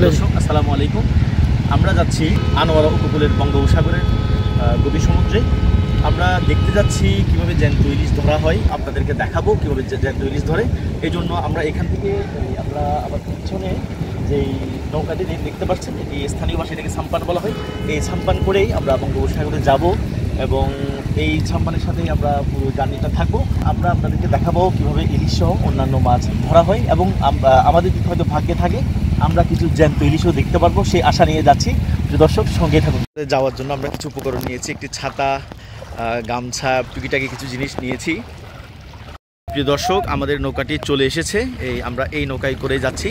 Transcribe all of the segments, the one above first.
দর্শক আসসালামু আলাইকুম। আমরা যাচ্ছি আনোয়ারা উপকূলের বঙ্গোপসাগরের গভীর সমুদ্রে। আমরা দেখতে যাচ্ছি কীভাবে জ্যান্ত ইলিশ ধরা হয়, আপনাদেরকে দেখাবো কীভাবে জ্যান্ত ইলিশ ধরে। এই জন্য আমরা এখান থেকে আমরা আবার পিছনে যেই নৌকাটি দেখতে পাচ্ছেন, এটি স্থানীয় ভাষায় এটাকে সাম্পান বলা হয়। এই সাম্পান করেই আমরা বঙ্গোপসাগরে যাব এবং এই সাম্পানের সাথেই আমরা পুরো জার্নিটা থাকবো। আমরা আপনাদেরকে দেখাবো কীভাবে ইলিশ সহ অন্যান্য মাছ ধরা হয় এবং আমাদের যদি হয়তো ভাগ্যে থাকে আমরা কিছু জ্যান্ত ইলিশও দেখতে পারবো, সেই আশা নিয়ে যাচ্ছি। দর্শক সঙ্গে থাকুন। যাওয়ার জন্য আমরা কিছু উপকরণ নিয়েছি, একটি ছাতা, গামছা, টুকিটাকি কিছু জিনিস নিয়েছি। প্রিয় দর্শক, আমাদের নৌকাটি চলে এসেছে, আমরা এই নৌকায় করে যাচ্ছি।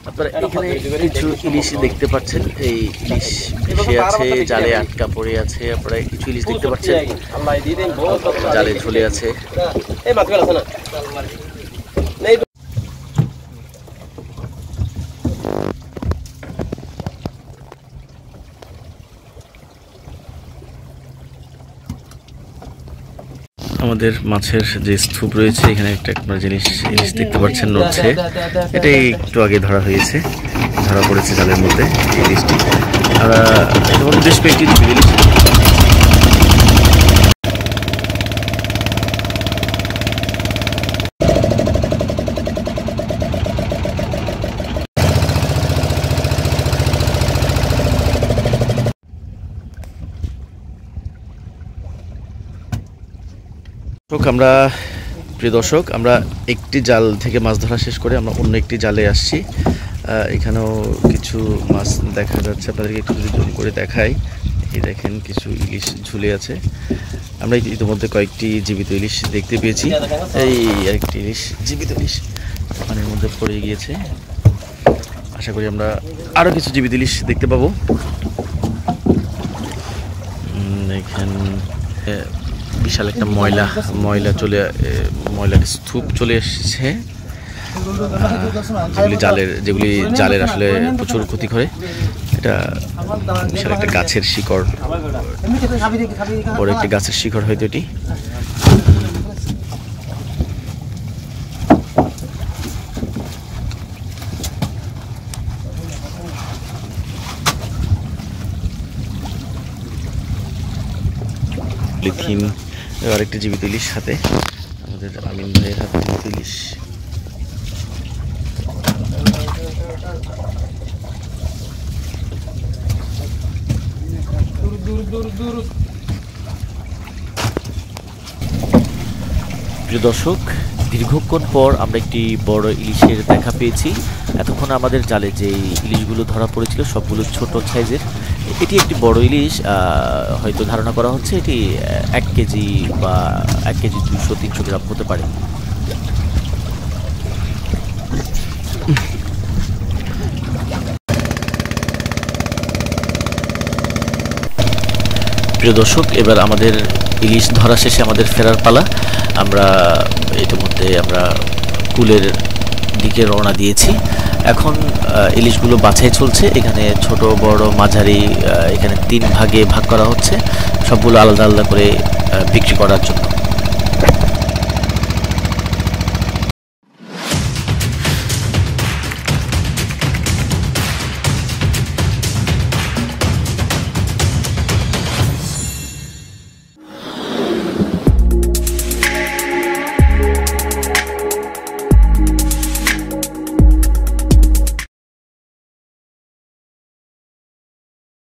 আপনারা এখানে কিছু ইলিশ দেখতে পাচ্ছেন, এই ইলিশ ভেসে আছে, জালে আটকা পড়ে আছে। আপনারা কিছু ইলিশ দেখতে পাচ্ছেন, জালে ঝুলে আছে। আমাদের মাছের যে স্তূপ রয়েছে, এখানে একটা আপনার ইলিশ দেখতে পাচ্ছেন নড়ছে। এটাই একটু আগে ধরা হয়েছে, ধরা পড়েছে জালের মধ্যে এই ইলিশটি। আমরা বেশ কয়েকটি ইলিশ আমরা প্রিয় দর্শক, আমরা একটি জাল থেকে মাছ ধরা শেষ করে আমরা অন্য একটি জালে আসছি। এখানেও কিছু মাছ দেখা যাচ্ছে, আপনাদেরকে একটু যদি জুম করে দেখাই। এই দেখেন কিছু ইলিশ ঝুলে আছে। আমরা ইতিমধ্যে কয়েকটি জীবিত ইলিশ দেখতে পেয়েছি। এই আরেকটি ইলিশ, জীবিত ইলিশ পানির মধ্যে পড়ে গিয়েছে। আশা করি আমরা আরও কিছু জীবিত ইলিশ দেখতে পাবো। এখানে বিশাল একটা ময়লার স্তূপ চলে এসেছে, যেগুলি জালের আসলে প্রচুর ক্ষতি করে। এটা বিশাল একটা গাছের শিকড়, বড় একটি গাছের শিকড় হয়তো এটি। পলিথিন, আরেকটি জীবিত ইলিশ হাতে, আমাদের আমিন ভাইয়ের হাতে জীবিত ইলিশ। প্রিয় দর্শক, দীর্ঘক্ষণ পর আমরা একটি বড় ইলিশের দেখা পেয়েছি। এতক্ষণ আমাদের জালে যে ইলিশগুলো ধরা পড়েছিল সবগুলো ছোট সাইজের। এটি একটি বড় ইলিশ, হয়তো ধারণা করা হচ্ছে এটি 1 কেজি বা 1 কেজি 200-300 গ্রাম হতে পারে। প্রিয় দর্শক, এবার আমাদের ইলিশ ধরা শেষে আমাদের ফেরার পালা। আমরা ইতিমধ্যে কুলের দিকে রওনা দিয়েছি। এখন ইলিশগুলো বাছাই চলছে। এখানে ছোট বড় মাঝারি এখানে 3 ভাগে ভাগ করা হচ্ছে, সবগুলো আলাদা আলাদা করে বিক্রি করার জন্য।